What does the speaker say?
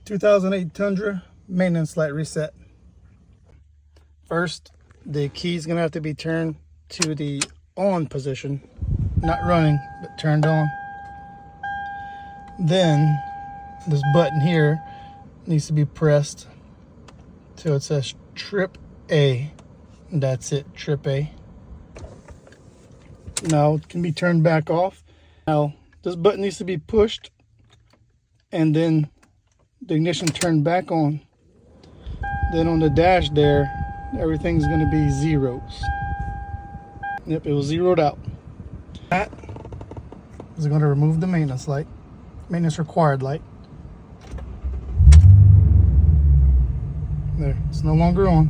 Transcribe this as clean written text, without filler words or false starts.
2008 Tundra maintenance light reset. First, the key is going to have to be turned to the on position, not running, but turned on. Then this button here needs to be pressed till it says trip A. That's it, trip A. Now it can be turned back off. Now this button needs to be pushed and then the ignition turned back on. Then on the dash there, everything's going to be zeros. Yep, it was zeroed out. That is going to remove the maintenance light, maintenance required light. There, it's no longer on.